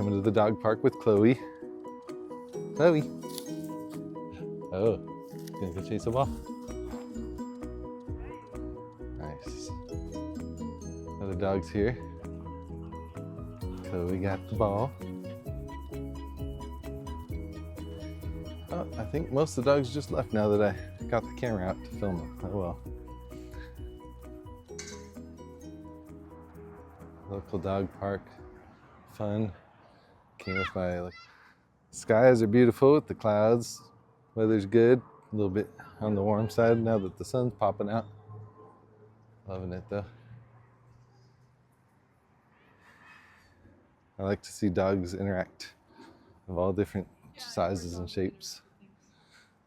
Coming to the dog park with Chloe. Chloe. Oh, gonna go chase a ball? Nice. Other dogs here. Chloe got the ball. Oh, I think most of the dogs just left now that I got the camera out to film them. Oh well. Local dog park. Fun. Came with my skies are beautiful with the clouds. Weather's good. A little bit on the warm side now that the sun's popping out. Loving it though. I like to see dogs interact of all different sizes and shapes.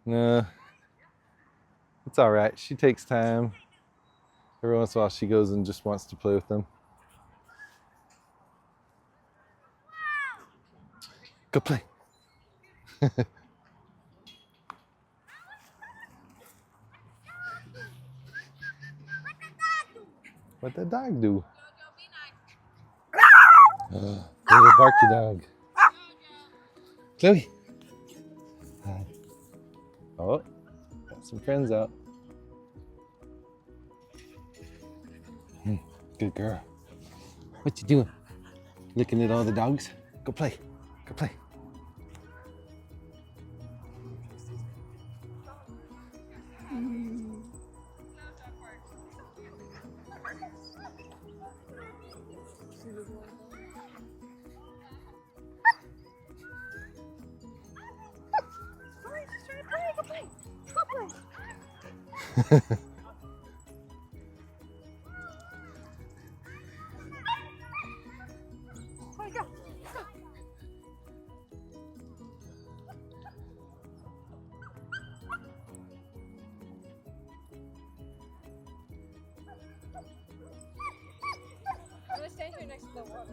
No, it's all right. She takes time. Every once in a while she goes and just wants to play with them. Go play. What'd the dog do? Oh, little barky dog. Chloe. Hi. Oh, got some friends out. Good girl. What you doing? Looking at all the dogs? Go play. Go play.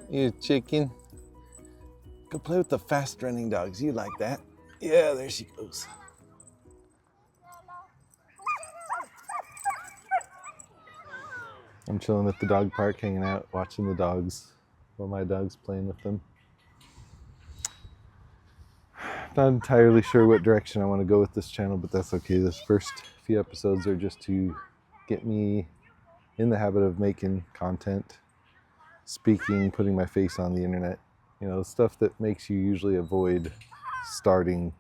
You chicken. Go play with the fast running dogs. You like that? Yeah, there she goes. I'm chilling at the dog park, hanging out, watching the dogs while my dog's playing with them. Not entirely sure what direction I want to go with this channel, but that's okay. This first few episodes are just to get me in the habit of making content, speaking, putting my face on the internet. You know, stuff that makes you usually avoid starting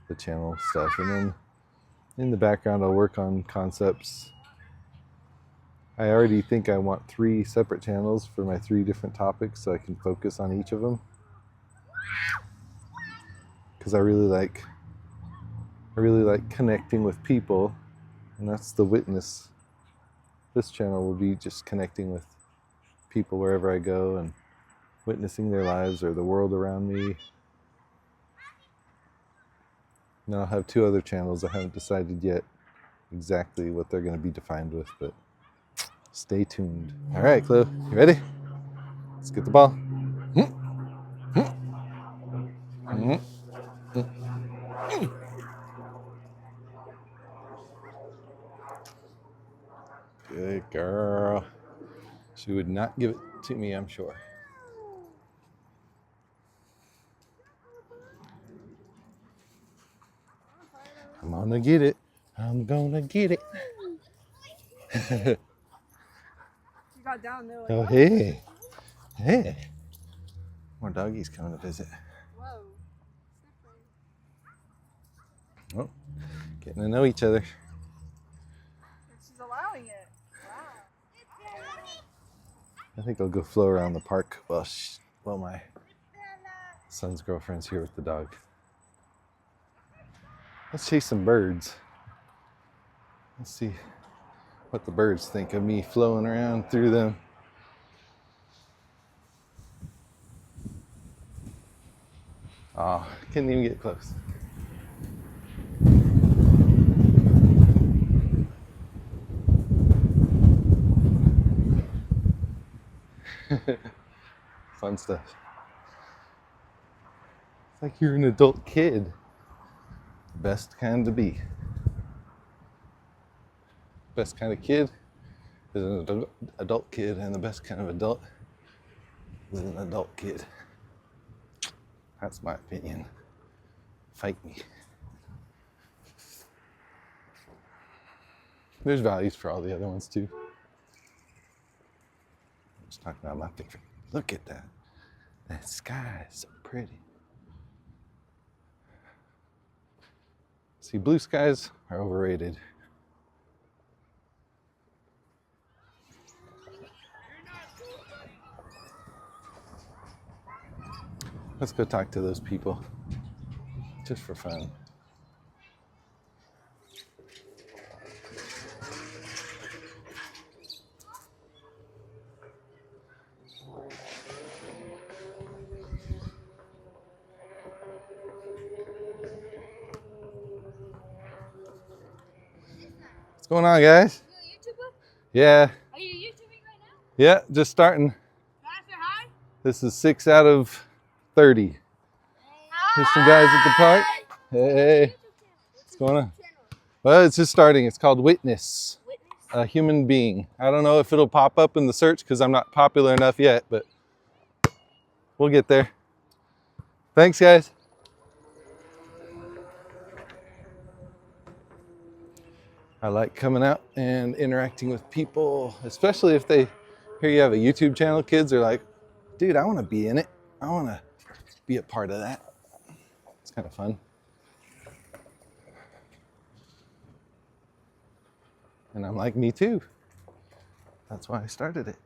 the channel stuff. And then in the background, I'll work on concepts. I already think I want 3 separate channels for my 3 different topics so I can focus on each of them. Because I really like connecting with people, and that's the witness. This channel will be just connecting with people wherever I go and witnessing their lives or the world around me. And I'll have 2 other channels. I haven't decided yet exactly what they're going to be defined with, but stay tuned. All right, Chloe, you ready? Let's get the ball. Good girl. She would not give it to me, I'm sure. I'm gonna get it. I'm gonna get it. You got down there like, oh, hey. Hey. More doggies coming to visit. whoa. Oh, getting to know each other. She's allowing it. Wow. I think I'll go flow around the park while my son's girlfriend's here with the dog. Let's chase some birds. Let's see what the birds think of me flowing around through them. Oh, couldn't even get close. Fun stuff. It's like you're an adult kid. Best kind to be. Best kind of kid is an adult kid, and the best kind of adult is an adult kid. That's my opinion. Fight me. There's values for all the other ones too. I'm just talking about my favorite. Look at that. That sky is so pretty. See, blue skies are overrated. Let's go talk to those people, just for fun. What's going on, guys? You a YouTuber? Yeah. Are you YouTubing right now? Yeah, just starting. Can I say hi? This is 6 out of 30. There's some guys at the park. Hey, what's going on? Well, it's just starting. It's called Witness. A human being. I don't know if it'll pop up in the search because I'm not popular enough yet, but we'll get there. Thanks, guys. I like coming out and interacting with people, especially if they hear you have a YouTube channel. Kids are like, dude, I want to be in it. I want to be a part of that. It's kind of fun. And I'm like, me too. That's why I started it.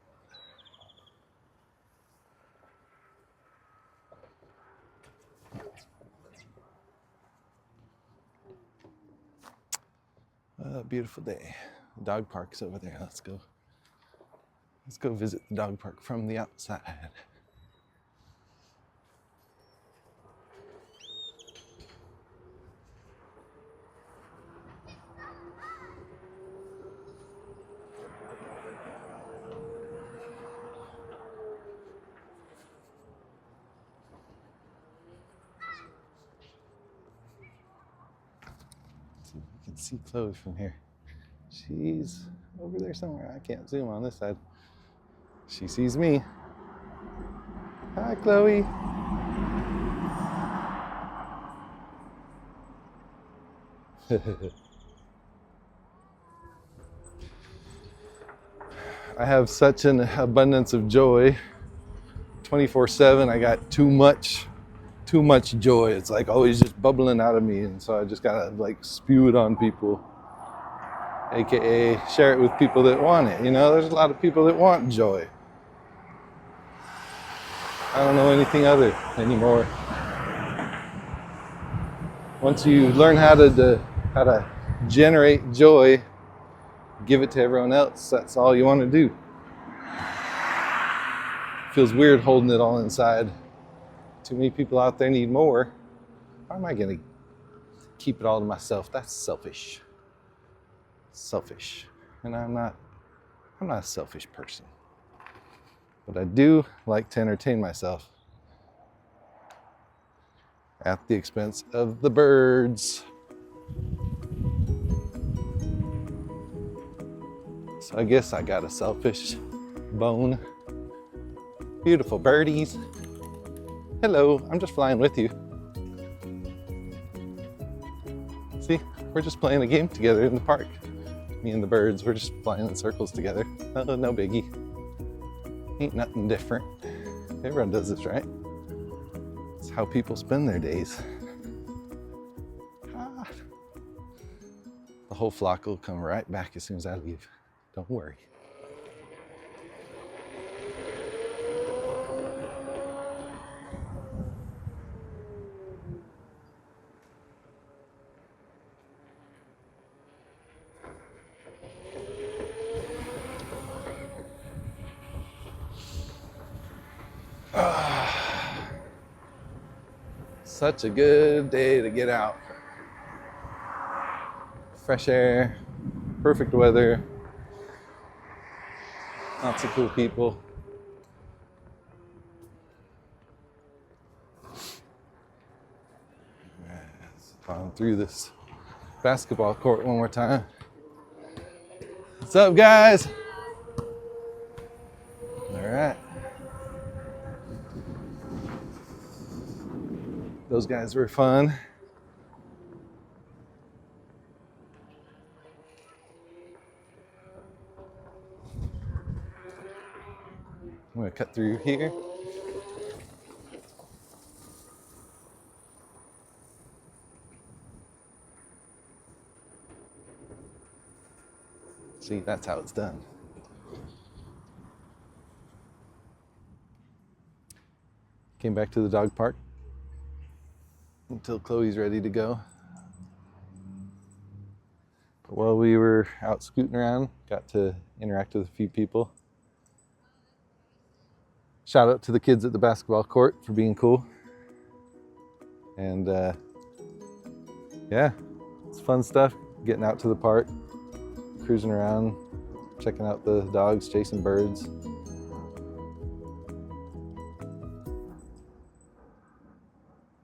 Beautiful day. The dog park's over there. Let's go. Let's go visit the dog park from the outside. See if we can see Chloe from here. She's over there somewhere. I can't zoom on this side. She sees me. Hi, Chloe. I have such an abundance of joy. 24/7, I got too much joy. It's like always just bubbling out of me, and so I just gotta like spew it on people, aka share it with people that want it. You know, there's a lot of people that want joy. I don't know anything other anymore. Once you learn how to generate joy, give it to everyone else, that's all you want to do. Feels weird holding it all inside. Too many people out there need more. Why am I going to keep it all to myself? That's selfish. Selfish. And I'm not a selfish person. But I do like to entertain myself at the expense of the birds. So I guess I got a selfish bone. Beautiful birdies. Hello, I'm just flying with you. See, we're just playing a game together in the park. Me and the birds, we're just flying in circles together. No biggie. Ain't nothing different. Everyone does this, right? It's how people spend their days. The whole flock will come right back as soon as I leave. Don't worry. Such a good day to get out. Fresh air, perfect weather, lots of cool people. Let's run through this basketball court one more time. What's up, guys? All right. Those guys were fun. I'm gonna cut through here. See, that's how it's done. Came back to the dog park until Chloe's ready to go. But while we were out scooting around, got to interact with a few people. Shout out to the kids at the basketball court for being cool. And yeah, it's fun stuff, getting out to the park, cruising around, checking out the dogs, chasing birds.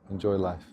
Enjoy life.